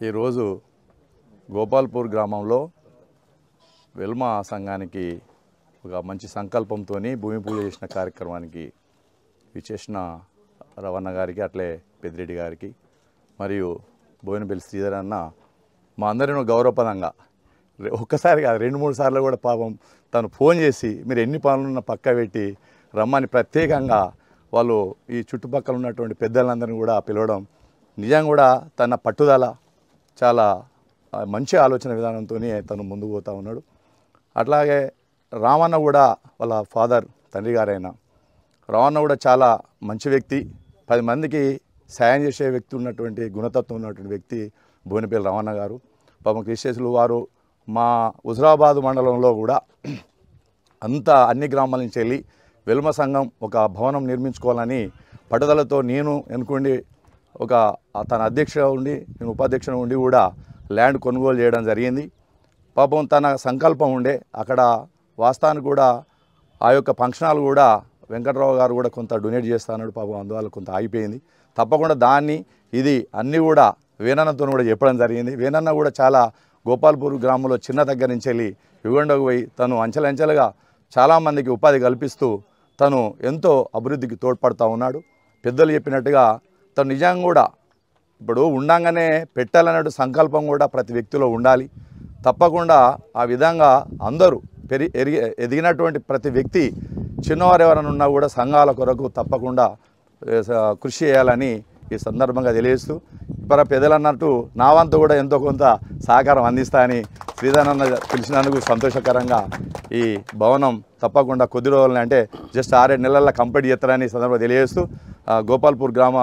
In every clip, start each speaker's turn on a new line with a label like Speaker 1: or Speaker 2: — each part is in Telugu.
Speaker 1: ఈరోజు గోపాల్పూర్ గ్రామంలో వెల్మ సంఘానికి ఒక మంచి సంకల్పంతో భూమి పూజ చేసిన కార్యక్రమానికి విచ్చేసిన రవణ గారికి అట్లే పెద్దిరెడ్డి గారికి మరియు బోయినపల్లి శ్రీధర్ అన్న మా అందరిని గౌరవపదంగా ఒక్కసారి కాదు 2-3 సార్లు కూడా పాపం తను ఫోన్ చేసి మీరు ఎన్ని పనులున్న పక్క పెట్టి రమ్మని ప్రత్యేకంగా వాళ్ళు ఈ చుట్టుపక్కల ఉన్నటువంటి పెద్దలందరినీ కూడా పిలవడం నిజంగా కూడా తన పట్టుదల చాలా మంచి ఆలోచన విధానంతోనే తను ముందుకు పోతూ ఉన్నాడు. అట్లాగే రామన్న కూడా వాళ్ళ ఫాదర్ తండ్రి గారైన రామన్న కూడా చాలా మంచి వ్యక్తి, 10 మందికి సాయం చేసే వ్యక్తి ఉన్నటువంటి గుణతత్వం ఉన్నటువంటి వ్యక్తి బోయినపల్లి రామన్న గారు. పాపం క్రిస్టియన్స్లు వారు మా హుజరాబాద్ మండలంలో కూడా అన్ని గ్రామాల నుంచి వెళ్ళి వెల్మ సంఘం ఒక భవనం నిర్మించుకోవాలని పట్టుదలతో నేను ఎన్నుకోండి ఒక తన అధ్యక్షుడు ఉండి నేను ఉపాధ్యక్షుడు ఉండి కూడా ల్యాండ్ కొనుగోలు చేయడం జరిగింది. పాపం తన సంకల్పం ఉండే అక్కడ వాస్తవానికి కూడా ఆ యొక్క ఫంక్షన్ హాల్ కూడా వెంకట్రావు గారు కూడా కొంత డొనేట్ చేస్తాడు. పాపం అందువల్ల కొంత ఆగిపోయింది. తప్పకుండా దాన్ని ఇది అన్నీ కూడా వేనన్నతో కూడా చెప్పడం జరిగింది. వేనన్న కూడా చాలా గోపాల్పూర్ గ్రామంలో చిన్న దగ్గర నుంచి వెళ్ళి యుగండకు పోయి తను అంచెలంచెలుగా చాలామందికి ఉపాధి కల్పిస్తూ తను ఎంతో అభివృద్ధికి తోడ్పడుతూ ఉన్నాడు. పెద్దలు చెప్పినట్టుగా తను నిజంగా కూడా ఇప్పుడు ఉండంగానే పెట్టాలనే సంకల్పం కూడా ప్రతి వ్యక్తిలో ఉండాలి. తప్పకుండా ఆ విధంగా అందరూ ఎదిగినటువంటి ప్రతి వ్యక్తి చిన్నవారు ఎవరైనా ఉన్నా కూడా సంఘాల కొరకు తప్పకుండా కృషి చేయాలని ఈ సందర్భంగా తెలియజేస్తూ పెద్దలన్నట్టు నా వంతు కూడా ఎంతో కొంత సహకారం అందిస్తా అని శ్రీధరన్న పిలిచినందుకు సంతోషకరంగా ఈ భవనం తప్పకుండా కొద్ది రోజులని అంటే జస్ట్ 6-7 నెలల్లో కంప్లీట్ చేస్తారని సందర్భంగా తెలియజేస్తూ గోపాల్పూర్ గ్రామ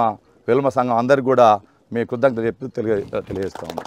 Speaker 1: వెల్మ సంఘం అందరికీ కూడా మీ కృతజ్ఞతలు చెప్తూ తెలియజేస్తా ఉన్నాం.